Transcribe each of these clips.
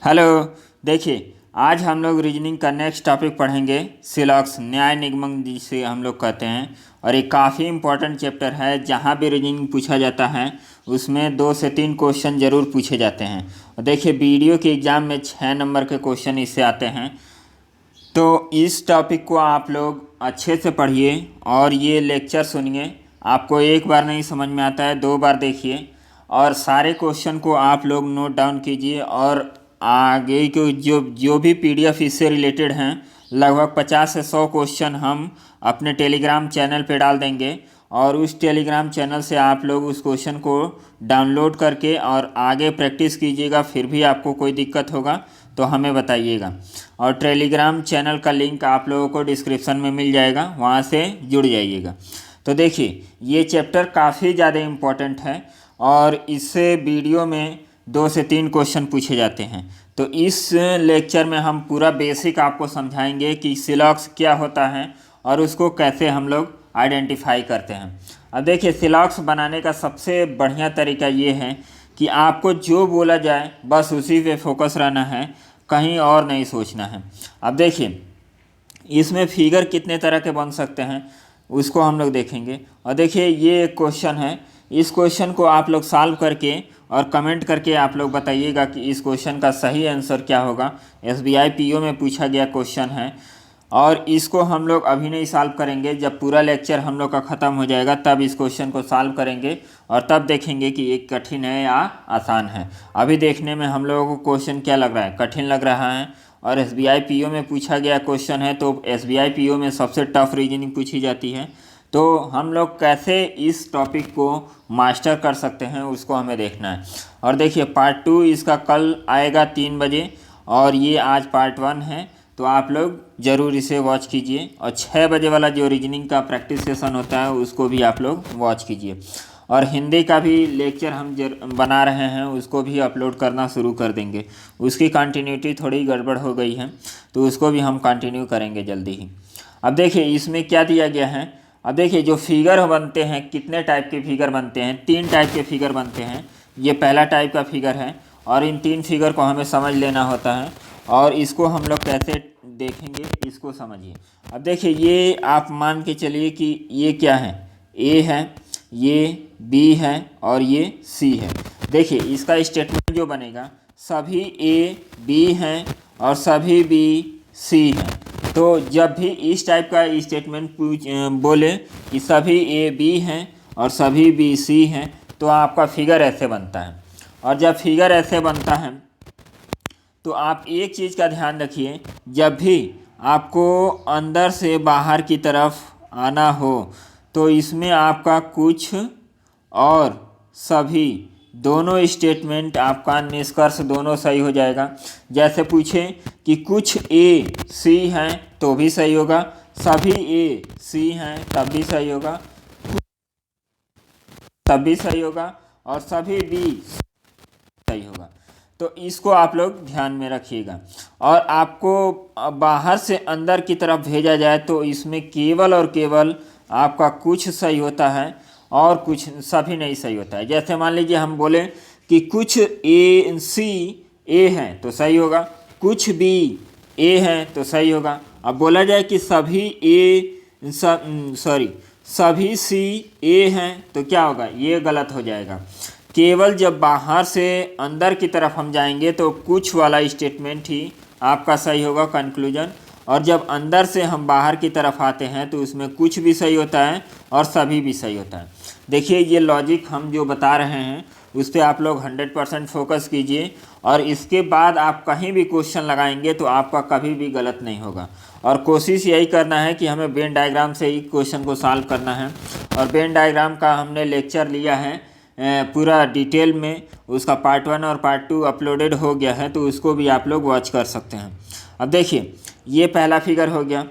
Hello. देखिए, आज हम लोग रीजनिंग का नेक्स्ट टॉपिक पढ़ेंगे। सिलॉक्स न्याय निगमन जिसे हम लोग कहते हैं, और एक काफ़ी इंपॉर्टेंट चैप्टर है। जहाँ भी रीजनिंग पूछा जाता है उसमें 2 से 3 क्वेश्चन ज़रूर पूछे जाते हैं। और देखिए, वीडियो के एग्ज़ाम में 6 नंबर के क्वेश्चन इससे आते हैं। तो इस टॉपिक को आप लोग अच्छे से पढ़िए और ये लेक्चर सुनिए। आपको एक बार नहीं समझ में आता है, 2 बार देखिए और सारे क्वेश्चन को आप लोग नोट डाउन कीजिए। और आगे के जो जो भी पीडीएफ इससे रिलेटेड हैं, लगभग 50 से 100 क्वेश्चन हम अपने टेलीग्राम चैनल पे डाल देंगे। और उस टेलीग्राम चैनल से आप लोग उस क्वेश्चन को डाउनलोड करके और आगे प्रैक्टिस कीजिएगा। फिर भी आपको कोई दिक्कत होगा तो हमें बताइएगा। और टेलीग्राम चैनल का लिंक आप लोगों को डिस्क्रिप्शन में मिल जाएगा, वहाँ से जुड़ जाइएगा। तो देखिए, ये चैप्टर काफ़ी ज़्यादा इम्पोर्टेंट है और इससे वीडियो में 2 से 3 क्वेश्चन पूछे जाते हैं। तो इस लेक्चर में हम पूरा बेसिक आपको समझाएंगे कि सिलॉक्स क्या होता है और उसको कैसे हम लोग आइडेंटिफाई करते हैं। अब देखिए, सिलॉक्स बनाने का सबसे बढ़िया तरीका ये है कि आपको जो बोला जाए बस उसी पे फोकस रहना है, कहीं और नहीं सोचना है। अब देखिए, इसमें फिगर कितने तरह के बन सकते हैं उसको हम लोग देखेंगे। और देखिए, ये एक क्वेश्चन है। इस क्वेश्चन को आप लोग सॉल्व करके और कमेंट करके आप लोग बताइएगा कि इस क्वेश्चन का सही आंसर क्या होगा। एसबीआई पीओ में पूछा गया क्वेश्चन है और इसको हम लोग अभी नहीं सॉल्व करेंगे। जब पूरा लेक्चर हम लोग का ख़त्म हो जाएगा तब इस क्वेश्चन को सॉल्व करेंगे और तब देखेंगे कि ये कठिन है या आसान है। अभी देखने में हम लोगों को क्वेश्चन क्या लग रहा है, कठिन लग रहा है। और एसबीआई पीओ में पूछा गया क्वेश्चन है, तो एसबीआई पीओ में सबसे टफ रीजनिंग पूछी जाती है। तो हम लोग कैसे इस टॉपिक को मास्टर कर सकते हैं उसको हमें देखना है। और देखिए, पार्ट 2 इसका कल आएगा 3 बजे और ये आज पार्ट 1 है। तो आप लोग ज़रूर इसे वॉच कीजिए। और 6 बजे वाला जो रीजनिंग का प्रैक्टिस सेशन होता है उसको भी आप लोग वॉच कीजिए। और हिंदी का भी लेक्चर हम बना रहे हैं, उसको भी अपलोड करना शुरू कर देंगे। उसकी कंटिन्यूटी थोड़ी गड़बड़ हो गई है, तो उसको भी हम कंटिन्यू करेंगे जल्दी ही। अब देखिए, इसमें क्या दिया गया है। अब देखिए, जो फिगर बनते हैं, कितने टाइप के फिगर बनते हैं, 3 टाइप के फिगर बनते हैं। ये पहला टाइप का फिगर है और इन 3 फिगर को हमें समझ लेना होता है। और इसको हम लोग कैसे देखेंगे इसको समझिए। अब देखिए, ये आप मान के चलिए कि ये क्या है, ए है, ये बी है और ये सी है। देखिए, इसका स्टेटमेंट जो बनेगा, सभी ए बी हैं और सभी बी सी हैं। तो जब भी इस टाइप का स्टेटमेंट बोले कि सभी ए बी हैं और सभी बी सी हैं, तो आपका फिगर ऐसे बनता है। और जब फिगर ऐसे बनता है तो आप एक चीज़ का ध्यान रखिए, जब भी आपको अंदर से बाहर की तरफ आना हो तो इसमें आपका कुछ और सभी दोनों स्टेटमेंट, आपका निष्कर्ष दोनों सही हो जाएगा। जैसे पूछे कि कुछ ए सी हैं तो भी सही होगा, सभी ए सी हैं तब भी सही होगा, तब भी सही होगा और सभी बी सही होगा। तो इसको आप लोग ध्यान में रखिएगा। और आपको बाहर से अंदर की तरफ भेजा जाए तो इसमें केवल और केवल आपका कुछ सही होता है और कुछ सभी नहीं सही होता है। जैसे मान लीजिए हम बोले कि कुछ ए सी ए हैं तो सही होगा, कुछ बी ए हैं तो सही होगा। अब बोला जाए कि सभी ए सभी सी ए हैं तो क्या होगा, ये गलत हो जाएगा। केवल जब बाहर से अंदर की तरफ हम जाएंगे तो कुछ वाला स्टेटमेंट ही आपका सही होगा, कंक्लूजन। और जब अंदर से हम बाहर की तरफ आते हैं तो उसमें कुछ भी सही होता है और सभी भी सही होता है। देखिए, ये लॉजिक हम जो बता रहे हैं उस पर आप लोग 100% फोकस कीजिए और इसके बाद आप कहीं भी क्वेश्चन लगाएंगे तो आपका कभी भी गलत नहीं होगा। और कोशिश यही करना है कि हमें वेन डायग्राम से ही क्वेश्चन को सॉल्व करना है। और वेन डायग्राम का हमने लेक्चर लिया है पूरा डिटेल में, उसका पार्ट 1 और पार्ट 2 अपलोडेड हो गया है, तो उसको भी आप लोग वॉच कर सकते हैं। अब देखिए, ये पहला फिगर हो गया।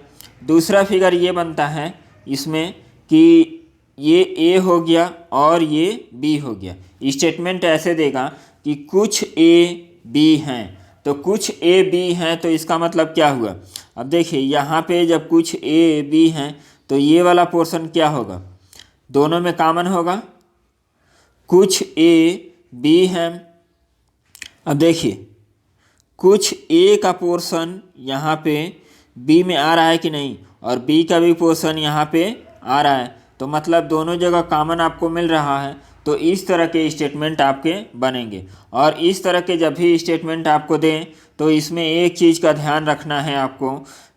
दूसरा फिगर ये बनता है इसमें कि ये ए हो गया और ये बी हो गया। स्टेटमेंट ऐसे देगा कि कुछ ए बी हैं, तो कुछ ए बी हैं तो इसका मतलब क्या हुआ। अब देखिए, यहाँ पे जब कुछ ए बी हैं तो ये वाला पोर्शन क्या होगा, दोनों में कॉमन होगा, कुछ ए बी हैं। अब देखिए, कुछ ए का पोर्शन यहाँ पे बी में आ रहा है कि नहीं, और बी का भी पोर्शन यहाँ पे आ रहा है, तो मतलब दोनों जगह कॉमन आपको मिल रहा है। तो इस तरह के स्टेटमेंट आपके बनेंगे। और इस तरह के जब भी स्टेटमेंट आपको दें तो इसमें एक चीज़ का ध्यान रखना है आपको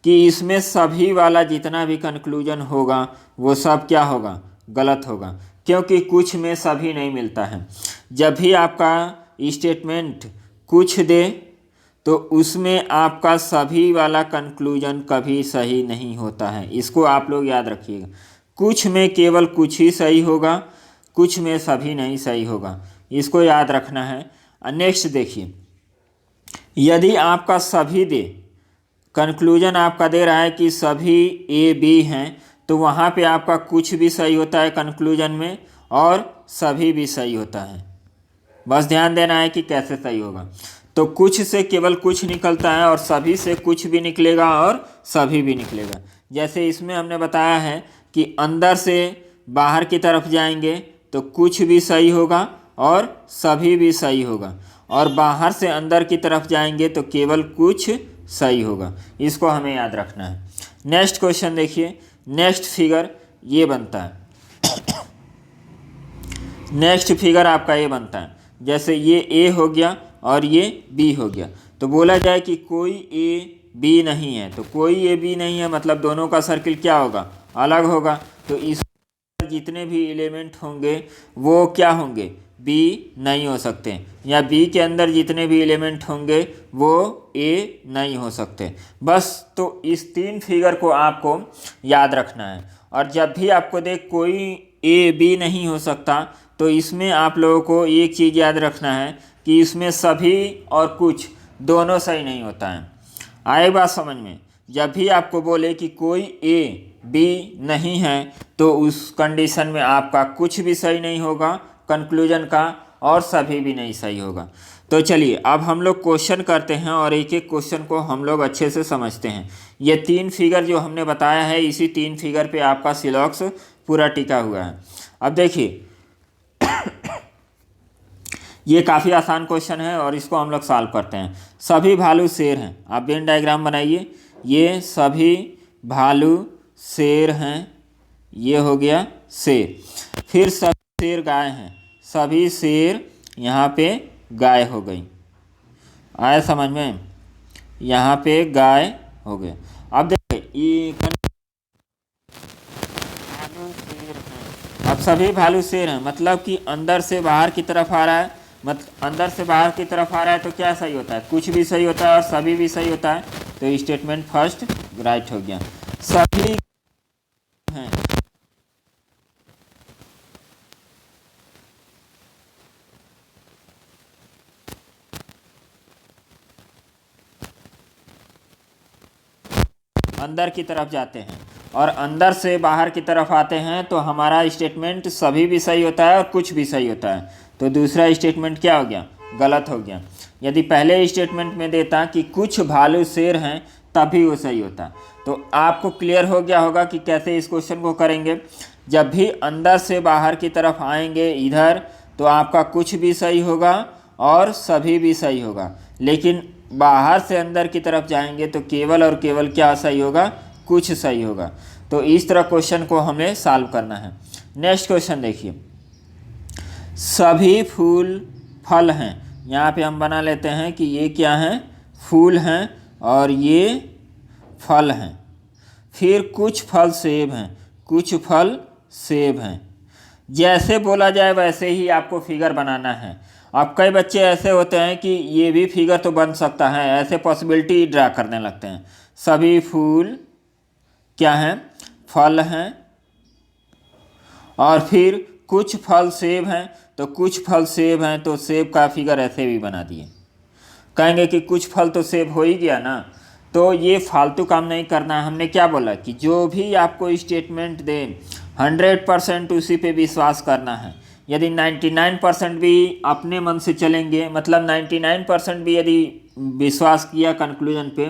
कि इसमें सभी वाला जितना भी कंक्लूजन होगा वो सब क्या होगा, गलत होगा, क्योंकि कुछ में सभी नहीं मिलता है। जब भी आपका स्टेटमेंट कुछ दे तो उसमें आपका सभी वाला कंक्लूजन कभी सही नहीं होता है, इसको आप लोग याद रखिएगा। कुछ में केवल कुछ ही सही होगा, कुछ में सभी नहीं सही होगा, इसको याद रखना है। नेक्स्ट देखिए, यदि आपका सभी दे, कंक्लूजन आपका दे रहा है कि सभी ए बी हैं, तो वहाँ पे आपका कुछ भी सही होता है कंक्लूजन में और सभी भी सही होता है। बस ध्यान देना है कि कैसे सही होगा। तो कुछ से केवल कुछ निकलता है और सभी से कुछ भी निकलेगा और सभी भी निकलेगा। जैसे इसमें हमने बताया है कि अंदर से बाहर की तरफ जाएंगे तो कुछ भी सही होगा और सभी भी सही होगा, और बाहर से अंदर की तरफ जाएंगे तो केवल कुछ सही होगा। इसको हमें याद रखना है। नेक्स्ट क्वेश्चन देखिए, नेक्स्ट फिगर ये बनता है। नेक्स्ट फिगर आपका ये बनता है, जैसे ये ए हो गया और ये बी हो गया, तो बोला जाए कि कोई ए बी नहीं है, तो कोई ए बी नहीं है मतलब दोनों का सर्किल क्या होगा, अलग होगा। तो इस जितने भी एलिमेंट होंगे वो क्या होंगे, बी नहीं हो सकते, या बी के अंदर जितने भी एलिमेंट होंगे वो ए नहीं हो सकते। बस तो इस तीन फिगर को आपको याद रखना है। और जब भी आपको देख कोई ए बी नहीं हो सकता, तो इसमें आप लोगों को एक चीज़ याद रखना है कि इसमें सभी और कुछ दोनों सही नहीं होता है। आए बात समझ में? जब भी आपको बोले कि कोई ए बी नहीं है तो उस कंडीशन में आपका कुछ भी सही नहीं होगा कंक्लूजन का, और सभी भी नहीं सही होगा। तो चलिए अब हम लोग क्वेश्चन करते हैं और एक एक क्वेश्चन को हम लोग अच्छे से समझते हैं। ये तीन फिगर जो हमने बताया है, इसी तीन फिगर पे आपका सिलॉक्स पूरा टिका हुआ है। अब देखिए ये काफ़ी आसान क्वेश्चन है और इसको हम लोग सॉल्व करते हैं। सभी भालू शेर हैं, आप वेन डायग्राम बनाइए। ये सभी भालू शेर हैं, ये हो गया शेर। फिर सभी शेर गाय हैं, सभी शेर यहाँ पे गाय हो गई। आया समझ में? यहाँ पे गाय हो गए। अब देखिए ये भालू शेर हैं, अब सभी भालू शेर हैं मतलब कि अंदर से बाहर की तरफ आ रहा है, अंदर से बाहर की तरफ आ रहा है तो क्या सही होता है, कुछ भी सही होता है और सभी भी सही होता है। तो स्टेटमेंट फर्स्ट राइट हो गया। सभी हैं, अंदर की तरफ जाते हैं और अंदर से बाहर की तरफ आते हैं तो हमारा स्टेटमेंट सभी भी सही होता है और कुछ भी सही होता है। तो दूसरा स्टेटमेंट क्या हो गया, गलत हो गया। यदि पहले स्टेटमेंट में देता कि कुछ भालू शेर हैं तभी वो सही होता। तो आपको क्लियर हो गया होगा कि कैसे इस क्वेश्चन को करेंगे। जब भी अंदर से बाहर की तरफ आएंगे इधर तो आपका कुछ भी सही होगा और सभी भी सही होगा, लेकिन बाहर से अंदर की तरफ जाएंगे तो केवल और केवल क्या सही होगा, कुछ सही होगा। तो इस तरह क्वेश्चन को हमें सॉल्व करना है। नेक्स्ट क्वेश्चन देखिए, सभी फूल फल हैं, यहाँ पे हम बना लेते हैं कि ये क्या हैं, फूल हैं और ये फल हैं। फिर कुछ फल सेब हैं, कुछ फल सेब हैं। जैसे बोला जाए वैसे ही आपको फिगर बनाना है। अब कई बच्चे ऐसे होते हैं कि ये भी फिगर तो बन सकता है, ऐसे पॉसिबिलिटी ड्रा करने लगते हैं। सभी फूल क्या हैं, फल हैं, और फिर कुछ फल सेब हैं, तो कुछ फल सेब हैं तो सेब का फिगर ऐसे भी बना दिए। कहेंगे कि कुछ फल तो सेब हो ही गया ना, तो ये फालतू काम नहीं करना है। हमने क्या बोला कि जो भी आपको स्टेटमेंट दे 100% उसी पे विश्वास करना है। यदि 99% भी अपने मन से चलेंगे, मतलब 99% भी यदि विश्वास किया कंक्लूजन पे,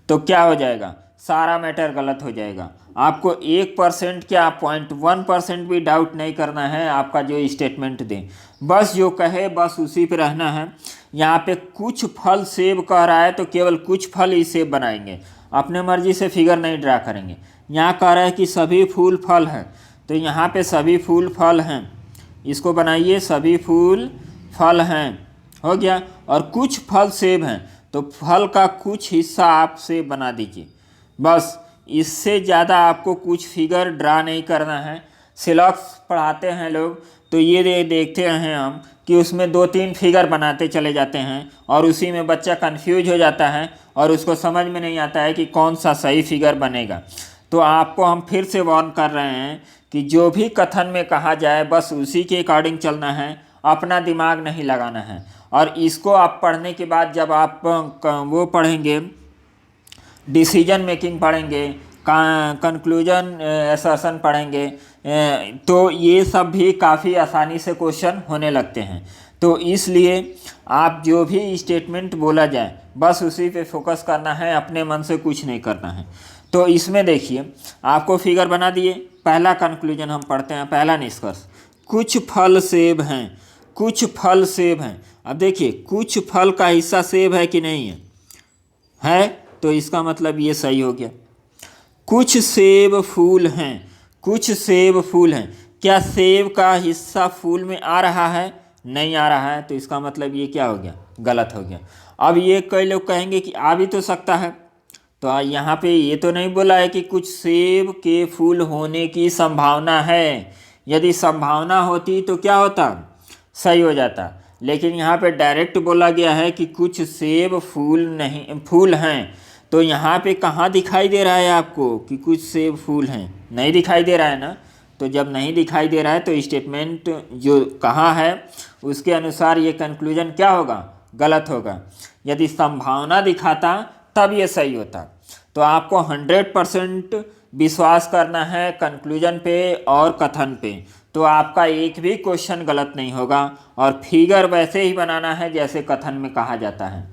तो क्या हो जाएगा, सारा मैटर गलत हो जाएगा। आपको 1% क्या 0.1% भी डाउट नहीं करना है आपका जो स्टेटमेंट दे, बस जो कहे बस उसी पे रहना है। यहाँ पे कुछ फल सेब कह रहा है तो केवल कुछ फल ही सेब बनाएंगे, अपने मर्जी से फिगर नहीं ड्रा करेंगे। यहाँ कह रहा है कि सभी फूल फल हैं, तो यहाँ पे सभी फूल फल हैं, इसको बनाइए सभी फूल फल हैं, हो गया। और कुछ फल सेब हैं, तो फल का कुछ हिस्सा आप सेब बना दीजिए, बस। इससे ज़्यादा आपको कुछ फिगर ड्रा नहीं करना है। सिलॉक्स पढ़ाते हैं लोग तो ये देखते हैं हम कि उसमें 2-3 फिगर बनाते चले जाते हैं और उसी में बच्चा कंफ्यूज हो जाता है और उसको समझ में नहीं आता है कि कौन सा सही फिगर बनेगा। तो आपको हम फिर से वार्न कर रहे हैं कि जो भी कथन में कहा जाए बस उसी के अकॉर्डिंग चलना है, अपना दिमाग नहीं लगाना है। और इसको आप पढ़ने के बाद जब आप वो पढ़ेंगे, डिसीजन मेकिंग पढ़ेंगे, कंक्लूजन असर्शन पढ़ेंगे, तो ये सब भी काफ़ी आसानी से क्वेश्चन होने लगते हैं। तो इसलिए आप जो भी स्टेटमेंट बोला जाए बस उसी पे फोकस करना है, अपने मन से कुछ नहीं करना है। तो इसमें देखिए आपको फिगर बना दिए। पहला कंक्लूजन हम पढ़ते हैं, पहला निष्कर्ष, कुछ फल सेब हैं, कुछ फल सेब हैं। अब देखिए कुछ फल का हिस्सा सेब है कि नहीं है, तो इसका मतलब ये सही हो गया। कुछ सेब फूल हैं, कुछ सेब फूल हैं, क्या सेब का हिस्सा फूल में आ रहा है? नहीं आ रहा है, तो इसका मतलब ये क्या हो गया? गलत हो गया। अब ये कई लोग कहेंगे कि आ भी तो सकता है, तो यहाँ पे ये तो नहीं बोला है कि कुछ सेब के फूल होने की संभावना है। यदि संभावना होती तो क्या होता? सही हो जाता। लेकिन यहाँ पे डायरेक्ट बोला गया है कि कुछ सेब फूल नहीं फूल हैं, तो यहाँ पे कहाँ दिखाई दे रहा है आपको कि कुछ सेब फूल हैं? नहीं दिखाई दे रहा है ना। तो जब नहीं दिखाई दे रहा है तो स्टेटमेंट जो कहाँ है उसके अनुसार ये कंक्लूजन क्या होगा? गलत होगा। यदि संभावना दिखाता तब ये सही होता। तो आपको 100% विश्वास करना है कंक्लूजन पे और कथन पे, तो आपका एक भी क्वेश्चन गलत नहीं होगा और फिगर वैसे ही बनाना है जैसे कथन में कहा जाता है।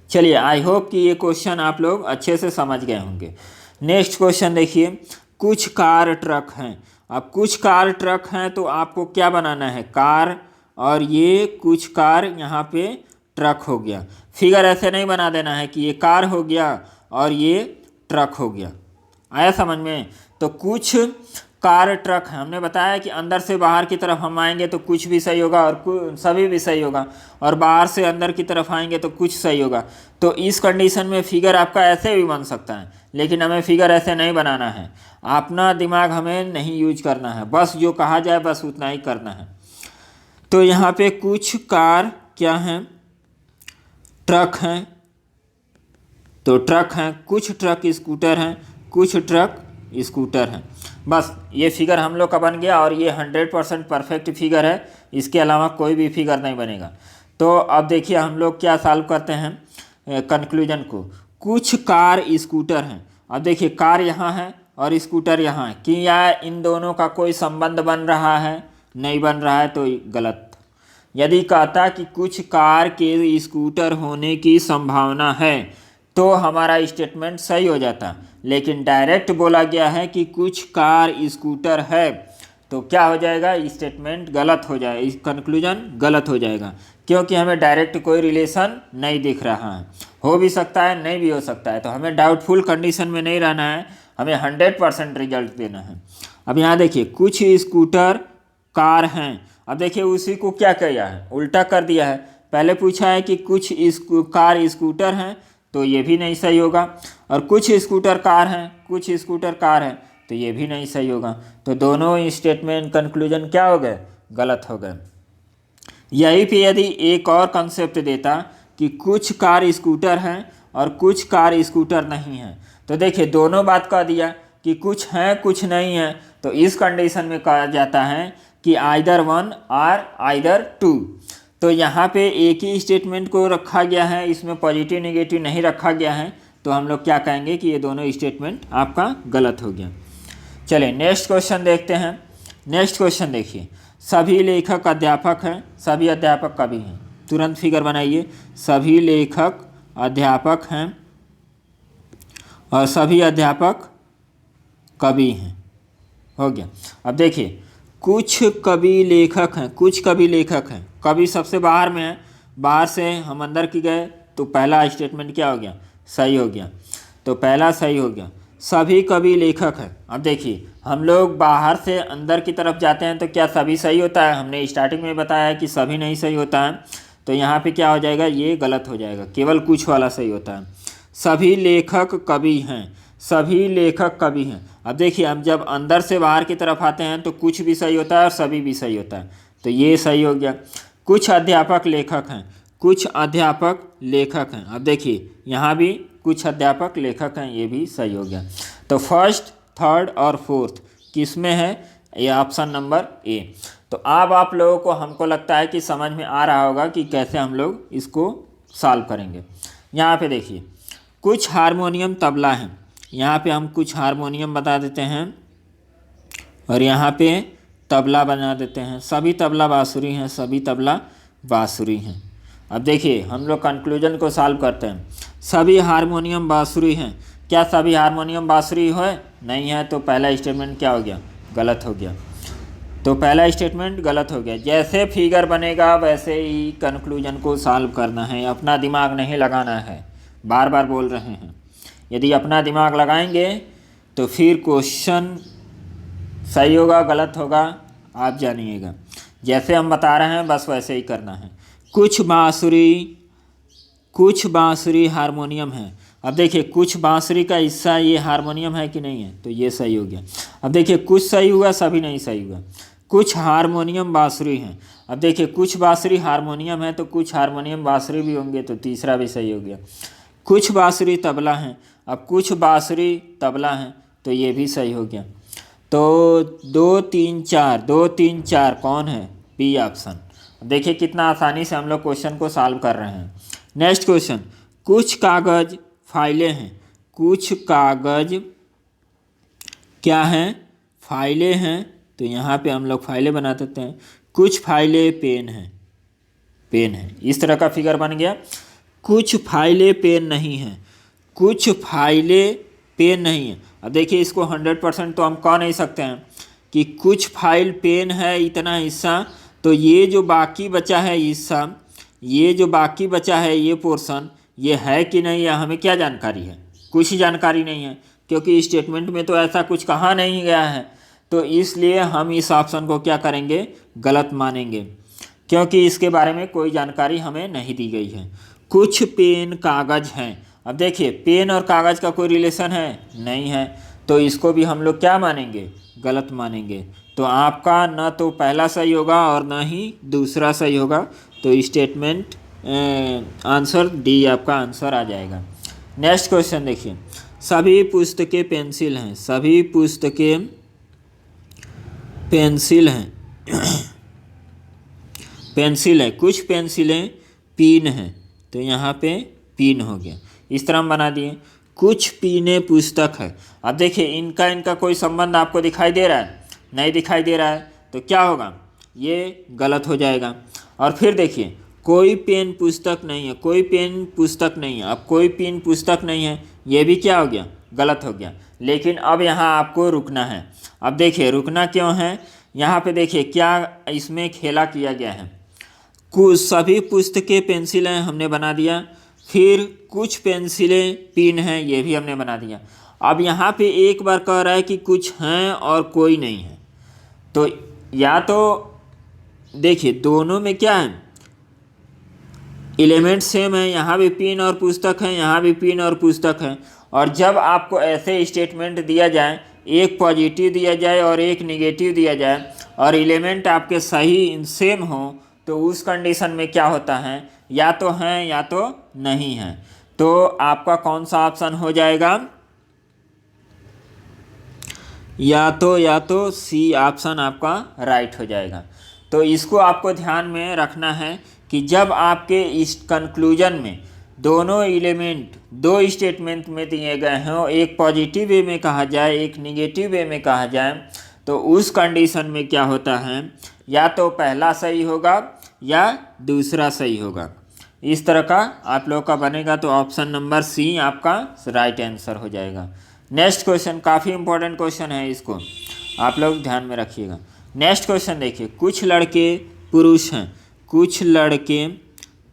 चलिए, आई होप कि ये क्वेश्चन आप लोग अच्छे से समझ गए होंगे। नेक्स्ट क्वेश्चन देखिए, कुछ कार ट्रक हैं। अब कुछ कार ट्रक हैं तो आपको क्या बनाना है? कार, और ये कुछ कार यहाँ पे ट्रक हो गया। फिगर ऐसे नहीं बना देना है कि ये कार हो गया और ये ट्रक हो गया। आया समझ में? तो कुछ कार ट्रक है, हमने बताया कि अंदर से बाहर की तरफ हम आएंगे तो कुछ भी सही होगा और सभी भी सही होगा, और बाहर से अंदर की तरफ आएंगे तो कुछ सही होगा। तो इस कंडीशन में फिगर आपका ऐसे भी बन सकता है, लेकिन हमें फिगर ऐसे नहीं बनाना है। अपना दिमाग हमें नहीं यूज करना है, बस जो कहा जाए बस उतना ही करना है। तो यहाँ पे कुछ कार क्या हैं? ट्रक हैं। तो ट्रक हैं, कुछ ट्रक स्कूटर हैं, कुछ ट्रक स्कूटर हैं। बस ये फिगर हम लोग का बन गया और ये 100% परफेक्ट फिगर है, इसके अलावा कोई भी फिगर नहीं बनेगा। तो अब देखिए हम लोग क्या सॉल्व करते हैं कंक्लूजन को। कुछ कार स्कूटर हैं। अब देखिए कार यहाँ है और स्कूटर यहाँ है, कि या इन दोनों का कोई संबंध बन रहा है? नहीं बन रहा है, तो गलत। यदि कहता कि कुछ कार के स्कूटर होने की संभावना है तो हमारा स्टेटमेंट सही हो जाता, लेकिन डायरेक्ट बोला गया है कि कुछ कार स्कूटर है, तो क्या हो जाएगा? स्टेटमेंट गलत हो जाएगा, कंक्लूजन गलत हो जाएगा, क्योंकि हमें डायरेक्ट कोई रिलेशन नहीं दिख रहा है। हो भी सकता है, नहीं भी हो सकता है, तो हमें डाउटफुल कंडीशन में नहीं रहना है, हमें 100% रिजल्ट देना है। अब यहाँ देखिए कुछ स्कूटर कार हैं। अब देखिए उसी को क्या किया है? उल्टा कर दिया है। पहले पूछा है कि कुछ कार स्कूटर हैं, तो ये भी नहीं सही होगा, और कुछ स्कूटर कार हैं, कुछ स्कूटर कार हैं, तो ये भी नहीं सही होगा। तो दोनों स्टेटमेंट कंक्लूजन क्या हो गए? गलत हो गए। यहीं पे यदि एक और कंसेप्ट देता कि कुछ कार स्कूटर हैं और कुछ कार स्कूटर नहीं हैं, तो देखिए दोनों बात कह दिया कि कुछ हैं कुछ नहीं हैं, तो इस कंडीशन में कहा जाता है कि आइदर 1 और आइदर 2। तो यहाँ पे एक ही स्टेटमेंट को रखा गया है, इसमें पॉजिटिव नेगेटिव नहीं रखा गया है, तो हम लोग क्या कहेंगे कि ये दोनों स्टेटमेंट आपका गलत हो गया। चलिए नेक्स्ट क्वेश्चन देखते हैं। नेक्स्ट क्वेश्चन देखिए, सभी लेखक अध्यापक हैं, सभी अध्यापक कवि हैं। तुरंत फिगर बनाइए, सभी लेखक अध्यापक हैं और सभी अध्यापक कवि हैं। हो गया। अब देखिए कुछ कवि लेखक हैं, कुछ कवि लेखक हैं, कवि सबसे बाहर में है, बाहर से हम अंदर की गए तो पहला स्टेटमेंट क्या हो गया, सही हो गया। तो पहला सही हो गया। सभी कवि लेखक हैं। अब देखिए हम लोग बाहर से अंदर की तरफ जाते हैं तो क्या सभी सही होता है? हमने स्टार्टिंग में बताया है कि सभी नहीं सही होता है। तो यहाँ पे क्या हो जाएगा, ये गलत हो जाएगा, केवल कुछ वाला सही होता है। सभी लेखक कवि हैं, सभी लेखक कवि हैं। अब देखिए हम जब अंदर से बाहर की तरफ आते हैं तो कुछ भी सही होता है और सभी भी सही होता है, तो ये सही हो गया। कुछ अध्यापक लेखक हैं, कुछ अध्यापक लेखक हैं। अब देखिए यहाँ भी कुछ अध्यापक लेखक हैं, ये भी सही हो गया। तो फर्स्ट, थर्ड और फोर्थ किस में है? ये ऑप्शन नंबर ए। तो अब आप लोगों को, हमको लगता है कि समझ में आ रहा होगा कि कैसे हम लोग इसको सॉल्व करेंगे। यहाँ पे देखिए कुछ हारमोनियम तबला हैं, यहाँ पे हम कुछ हारमोनियम बता देते हैं और यहाँ पे तबला बना देते हैं। सभी तबला बाँसुरी हैं, सभी तबला बाँसुरी हैं। अब देखिए हम लोग कंक्लूजन को सॉल्व करते हैं। सभी हारमोनियम बाँसुरी हैं, क्या सभी हारमोनियम बाँसुरी है? नहीं है, तो पहला स्टेटमेंट क्या हो गया, गलत हो गया। तो पहला स्टेटमेंट गलत हो गया। जैसे फिगर बनेगा वैसे ही कंक्लूजन को सॉल्व करना है, अपना दिमाग नहीं लगाना है, बार बार बोल रहे हैं। यदि अपना दिमाग लगाएंगे तो फिर क्वेश्चन सही होगा गलत होगा आप जानिएगा। जैसे हम बता रहे हैं बस वैसे ही करना है। कुछ बाँसुरी हारमोनियम है। अब देखिए कुछ बाँसुरी का हिस्सा ये हारमोनियम है कि नहीं है, तो ये सही हो गया। अब देखिए कुछ सही हुआ, सभी नहीं सही हुआ। कुछ हारमोनियम बाँसुरी हैं। अब देखिए कुछ बाँसुरी हारमोनियम है तो कुछ हारमोनियम बाँसुरी भी होंगे, तो तीसरा भी सही हो गया। कुछ बाँसुरी तबला हैं, अब कुछ बाँसुरी तबला हैं, तो ये भी सही हो गया। तो 2 3 4 कौन है? B option. देखिए कितना आसानी से हम लोग क्वेश्चन को सॉल्व कर रहे हैं। नेक्स्ट क्वेश्चन, कुछ कागज़ फाइलें हैं। कुछ कागज़ क्या हैं? फाइलें हैं। तो यहाँ पे हम लोग फाइलें बना देते हैं। कुछ फाइलें पेन हैं, इस तरह का फिगर बन गया। कुछ फाइलें पेन नहीं हैं, कुछ फाइलें पेन नहीं है। अब देखिए इसको 100% तो हम कह नहीं सकते हैं कि कुछ फाइल पेन है इतना हिस्सा, तो ये जो बाकी बचा है हिस्सा, ये जो बाकी बचा है ये पोर्शन, ये है कि नहीं है हमें क्या जानकारी है? कुछ जानकारी नहीं है, क्योंकि स्टेटमेंट में तो ऐसा कुछ कहा नहीं गया है। तो इसलिए हम इस ऑप्शन को क्या करेंगे, गलत मानेंगे, क्योंकि इसके बारे में कोई जानकारी हमें नहीं दी गई है। कुछ पेन कागज़ हैं। अब देखिए पेन और कागज़ का कोई रिलेशन है? नहीं है, तो इसको भी हम लोग क्या मानेंगे, गलत मानेंगे। तो आपका न तो पहला सही होगा और न ही दूसरा सही होगा। तो स्टेटमेंट आंसर डी आपका आंसर आ जाएगा। नेक्स्ट क्वेश्चन देखिए, सभी पुस्तकें पेंसिल हैं। सभी पुस्तकें पेंसिल हैं पेंसिल है। कुछ पेंसिलें पीन हैं, तो यहाँ पे पीन हो गया। इस तरह हम बना दिए। कुछ पीने पुस्तक है। अब देखिए इनका कोई संबंध आपको दिखाई दे रहा है? नहीं दिखाई दे रहा है, तो क्या होगा, ये गलत हो जाएगा। और फिर देखिए कोई पेन पुस्तक नहीं है, कोई पेन पुस्तक नहीं है। अब कोई पेन पुस्तक नहीं है, ये भी क्या हो गया, गलत हो गया। लेकिन अब यहाँ आपको रुकना है। अब देखिए रुकना क्यों है, यहाँ पे देखिए क्या इसमें खेला किया गया है। कुछ सभी पुस्तकें पेंसिलें हमने बना दिया, फिर कुछ पेंसिलें पेन हैं, ये भी हमने बना दिया। अब यहाँ पे एक बार कह रहा है कि कुछ हैं और कोई नहीं है, तो या तो देखिए दोनों में क्या है, एलिमेंट सेम है। यहाँ भी पेन और पुस्तक है, यहाँ भी पेन और पुस्तक है। और जब आपको ऐसे स्टेटमेंट दिया जाए, एक पॉजिटिव दिया जाए और एक नेगेटिव दिया जाए, और एलिमेंट आपके सही सेम हो, तो उस कंडीशन में क्या होता है, या तो हैं या तो नहीं हैं। तो आपका कौन सा ऑप्शन हो जाएगा, या तो सी ऑप्शन आपका राइट हो जाएगा। तो इसको आपको ध्यान में रखना है कि जब आपके इस कंक्लूजन में दोनों एलिमेंट दो स्टेटमेंट में दिए गए हों, एक पॉजिटिव वे में कहा जाए, एक निगेटिव वे में कहा जाए, तो उस कंडीशन में क्या होता है, या तो पहला सही होगा या दूसरा सही होगा। इस तरह का आप लोग का बनेगा। तो ऑप्शन नंबर सी आपका राइट आंसर हो जाएगा। नेक्स्ट क्वेश्चन काफ़ी इंपॉर्टेंट क्वेश्चन है, इसको आप लोग ध्यान में रखिएगा। नेक्स्ट क्वेश्चन देखिए, कुछ लड़के पुरुष हैं। कुछ लड़के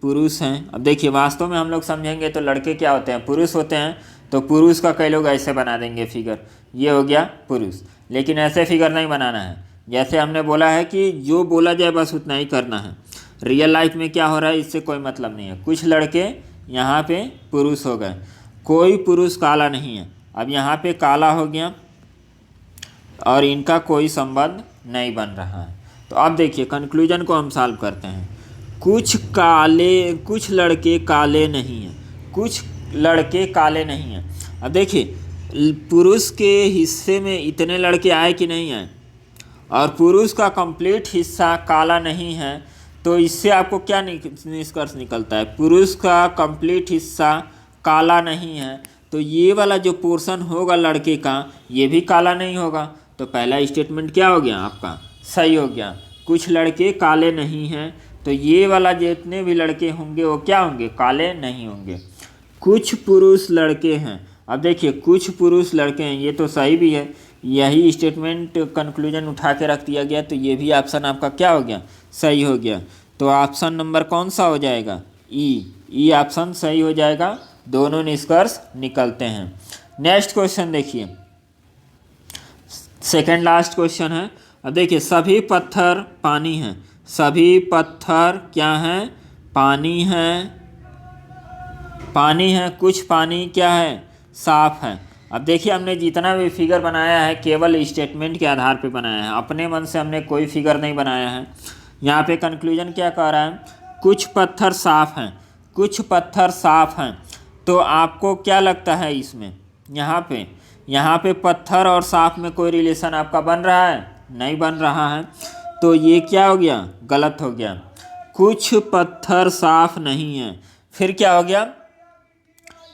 पुरुष हैं। अब देखिए वास्तव में हम लोग समझेंगे तो लड़के क्या होते हैं, पुरुष होते हैं। तो पुरुष का कई लोग ऐसे बना देंगे फिगर, ये हो गया पुरुष। लेकिन ऐसे फिगर नहीं बनाना है, जैसे हमने बोला है कि जो बोला जाए बस उतना ही करना है। रियल लाइफ में क्या हो रहा है इससे कोई मतलब नहीं है। कुछ लड़के यहाँ पे पुरुष हो गए, कोई पुरुष काला नहीं है। अब यहाँ पे काला हो गया और इनका कोई संबंध नहीं बन रहा है। तो अब देखिए कंक्लूजन को हम सॉल्व करते हैं। कुछ लड़के काले नहीं हैं, कुछ लड़के काले नहीं हैं। अब देखिए पुरुष के हिस्से में इतने लड़के आए कि नहीं आए, और पुरुष का कंप्लीट हिस्सा काला नहीं है। तो इससे आपको क्या निष्कर्ष निकलता है, पुरुष का कंप्लीट हिस्सा काला नहीं है। तो ये वाला जो पोर्शन होगा लड़के का ये भी काला नहीं होगा। तो पहला स्टेटमेंट क्या हो गया आपका, सही हो गया। कुछ लड़के काले नहीं हैं, तो ये वाला जितने भी लड़के होंगे वो क्या होंगे, काले नहीं होंगे। कुछ पुरुष लड़के हैं, अब देखिए कुछ पुरुष लड़के हैं, ये तो सही भी है। यही स्टेटमेंट कंक्लूजन उठा के रख दिया गया, तो ये भी ऑप्शन आपका क्या हो गया, सही हो गया। तो ऑप्शन नंबर कौन सा हो जाएगा, ई ऑप्शन सही हो जाएगा। दोनों निष्कर्ष निकलते हैं। नेक्स्ट क्वेश्चन देखिए, सेकेंड लास्ट क्वेश्चन है। अब देखिए सभी पत्थर पानी हैं, सभी पत्थर क्या हैं, पानी हैं, पानी है। कुछ पानी क्या है, साफ है। अब देखिए हमने जितना भी फिगर बनाया है केवल स्टेटमेंट के आधार पे बनाया है, अपने मन से हमने कोई फिगर नहीं बनाया है। यहाँ पे कंक्लूजन क्या कह रहा है, कुछ पत्थर साफ हैं, कुछ पत्थर साफ हैं। तो आपको क्या लगता है इसमें, यहाँ पे पत्थर और साफ में कोई रिलेशन आपका बन रहा है, नहीं बन रहा है। तो ये क्या हो गया, गलत हो गया। कुछ पत्थर साफ नहीं है, फिर क्या हो गया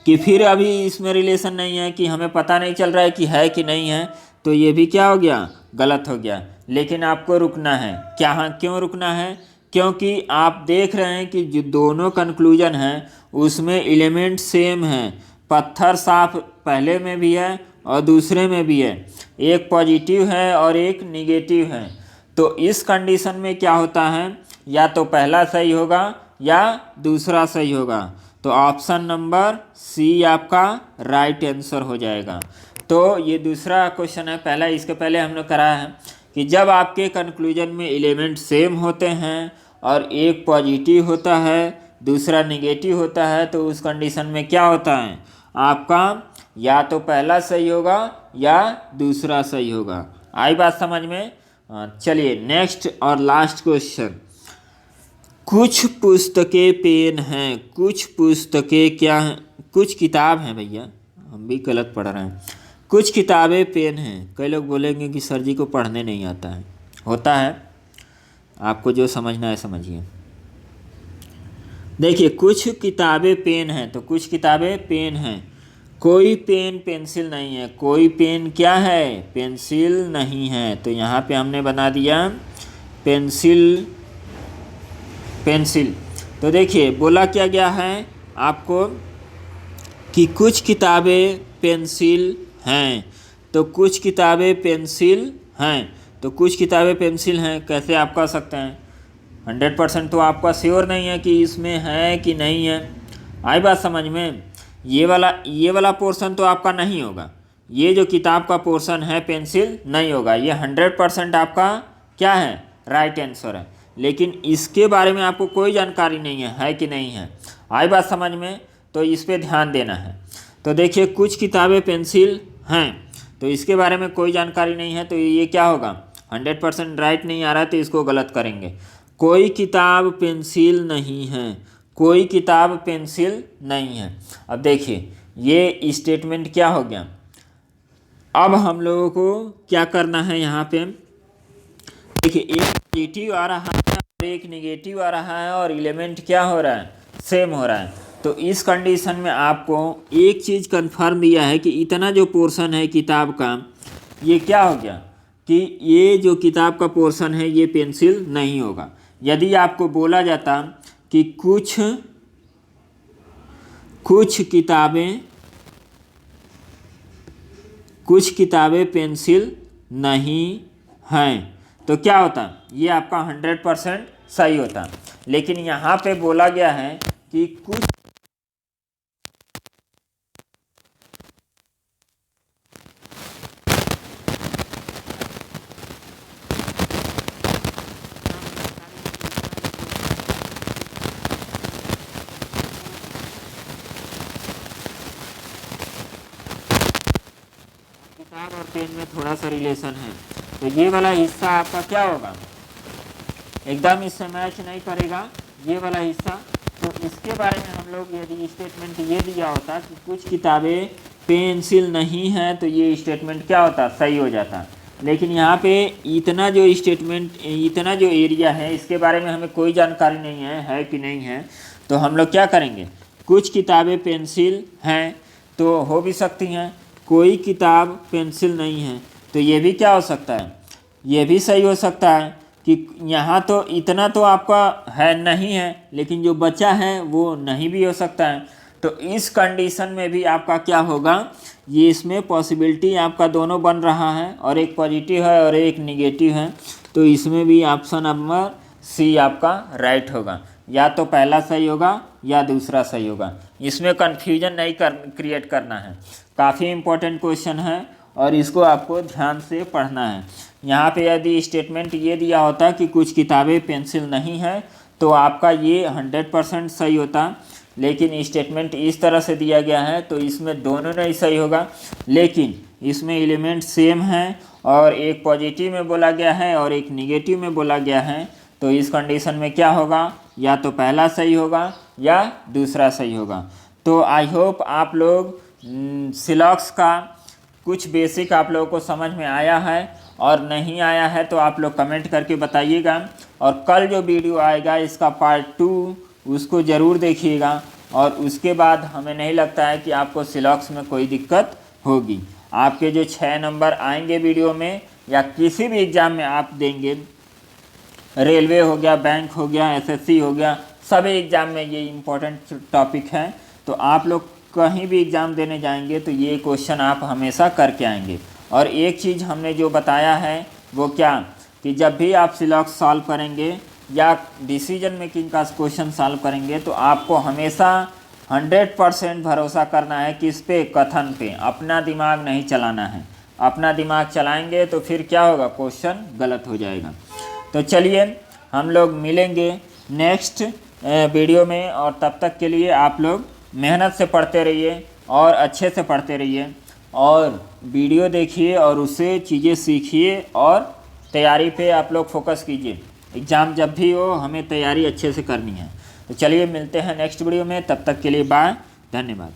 कि फिर अभी इसमें रिलेशन नहीं है, कि हमें पता नहीं चल रहा है कि है कि नहीं है। तो ये भी क्या हो गया, गलत हो गया। लेकिन आपको रुकना है, क्यों रुकना है, क्योंकि आप देख रहे हैं कि जो दोनों कंक्लूजन हैं उसमें एलिमेंट सेम हैं। पत्थर साफ पहले में भी है और दूसरे में भी है, एक पॉजिटिव है और एक निगेटिव है। तो इस कंडीशन में क्या होता है, या तो पहला सही होगा या दूसरा सही होगा। तो ऑप्शन नंबर सी आपका राइट आंसर हो जाएगा। तो ये दूसरा क्वेश्चन है, पहला इसके पहले हमने करा है कि जब आपके कंक्लूजन में एलिमेंट सेम होते हैं और एक पॉजिटिव होता है दूसरा निगेटिव होता है, तो उस कंडीशन में क्या होता है आपका, या तो पहला सही होगा या दूसरा सही होगा। आई बात समझ में। चलिए नेक्स्ट और लास्ट क्वेश्चन। कुछ पुस्तकें पेन हैं, कुछ पुस्तकें क्या हैं, कुछ किताब हैं। भैया हम भी गलत पढ़ रहे हैं, कुछ किताबें पेन हैं। कई लोग बोलेंगे कि सर जी को पढ़ने नहीं आता है, होता है, आपको जो समझना है समझिए। देखिए कुछ किताबें पेन हैं, तो कुछ किताबें पेन हैं। कोई पेन पेंसिल नहीं है, कोई पेन क्या है, पेंसिल नहीं है। तो यहाँ पे हमने बना दिया पेंसिल, पेंसिल। तो देखिए बोला क्या गया है आपको कि कुछ किताबें पेंसिल हैं, तो कुछ किताबें पेंसिल हैं, तो कुछ किताबें पेंसिल हैं। कैसे आप कह सकते हैं, 100% तो आपका श्योर नहीं है कि इसमें है कि नहीं है। आई बात समझ में। ये वाला पोर्शन तो आपका नहीं होगा, ये जो किताब का पोर्शन है पेंसिल नहीं होगा, ये 100% आपका क्या है, राइट आंसर है। लेकिन इसके बारे में आपको कोई जानकारी नहीं है कि नहीं है। आई बात समझ में, तो इस पे ध्यान देना है। तो देखिए कुछ किताबें पेंसिल हैं, तो इसके बारे में कोई जानकारी नहीं है, तो ये क्या होगा, 100% राइट नहीं आ रहा है, तो इसको गलत करेंगे। कोई किताब पेंसिल नहीं है, कोई किताब पेंसिल नहीं है। अब देखिए ये स्टेटमेंट क्या हो गया। अब हम लोगों को क्या करना है, यहाँ पे देखिए एक पॉजिटिव आ रहा है और एक नेगेटिव आ रहा है, और एलिमेंट क्या हो रहा है, सेम हो रहा है। तो इस कंडीशन में आपको एक चीज़ कंफर्म दिया है कि इतना जो पोर्शन है किताब का, ये क्या हो गया कि ये जो किताब का पोर्शन है ये पेंसिल नहीं होगा। यदि आपको बोला जाता कि कुछ किताबें पेंसिल नहीं हैं, तो क्या होता, ये आपका 100% सही होता। लेकिन यहाँ पे बोला गया है कि कुछ किताब और पेन में थोड़ा सा रिलेशन है, तो ये वाला हिस्सा आपका क्या होगा, एकदम इससे मैच नहीं करेगा ये वाला हिस्सा। तो इसके बारे में हम लोग यदि स्टेटमेंट ये दिया होता कि कुछ किताबें पेंसिल नहीं है तो ये स्टेटमेंट क्या होता, सही हो जाता। लेकिन यहाँ पे इतना जो स्टेटमेंट, इतना जो एरिया है इसके बारे में हमें कोई जानकारी नहीं है कि नहीं है। तो हम लोग क्या करेंगे, कुछ किताबें पेंसिल हैं तो हो भी सकती हैं, कोई किताब पेंसिल नहीं है तो ये भी क्या हो सकता है, ये भी सही हो सकता है कि यहाँ तो इतना तो आपका है नहीं है, लेकिन जो बचा है वो नहीं भी हो सकता है। तो इस कंडीशन में भी आपका क्या होगा, ये इसमें पॉसिबिलिटी आपका दोनों बन रहा है और एक पॉजिटिव है और एक निगेटिव है। तो इसमें भी ऑप्शन नंबर सी आपका राइट होगा, या तो पहला सही होगा या दूसरा सही होगा। इसमें कन्फ्यूजन नहीं क्रिएट करना है। काफ़ी इम्पोर्टेंट क्वेश्चन है और इसको आपको ध्यान से पढ़ना है। यहाँ पे यदि स्टेटमेंट ये दिया होता कि कुछ किताबें पेंसिल नहीं है तो आपका ये 100% सही होता, लेकिन स्टेटमेंट इस तरह से दिया गया है तो इसमें दोनों नहीं सही होगा। लेकिन इसमें एलिमेंट सेम हैं और एक पॉजिटिव में बोला गया है और एक निगेटिव में बोला गया है। तो इस कंडीशन में क्या होगा, या तो पहला सही होगा या दूसरा सही होगा। तो आई होप आप लोग सिलॉक्स का कुछ बेसिक आप लोगों को समझ में आया है, और नहीं आया है तो आप लोग कमेंट करके बताइएगा। और कल जो वीडियो आएगा इसका पार्ट 2 उसको ज़रूर देखिएगा, और उसके बाद हमें नहीं लगता है कि आपको सिलॉक्स में कोई दिक्कत होगी। आपके जो 6 नंबर आएंगे वीडियो में या किसी भी एग्ज़ाम में आप देंगे, रेलवे हो गया, बैंक हो गया, एसएससी हो गया, सभी एग्ज़ाम में ये इम्पोर्टेंट टॉपिक है। तो आप लोग कहीं भी एग्ज़ाम देने जाएंगे तो ये क्वेश्चन आप हमेशा करके आएंगे। और एक चीज़ हमने जो बताया है वो क्या, कि जब भी आप सिलॉक्स सॉल्व करेंगे या डिसीजन मेकिंग का क्वेश्चन सॉल्व करेंगे तो आपको हमेशा 100% भरोसा करना है किस पे, कथन पे। अपना दिमाग नहीं चलाना है। अपना दिमाग चलाएंगे तो फिर क्या होगा, क्वेश्चन गलत हो जाएगा। तो चलिए हम लोग मिलेंगे नेक्स्ट वीडियो में, और तब तक के लिए आप लोग मेहनत से पढ़ते रहिए और अच्छे से पढ़ते रहिए, और वीडियो देखिए और उससे चीज़ें सीखिए और तैयारी पे आप लोग फोकस कीजिए। एग्ज़ाम जब भी हो हमें तैयारी अच्छे से करनी है। तो चलिए मिलते हैं नेक्स्ट वीडियो में, तब तक के लिए बाय, धन्यवाद।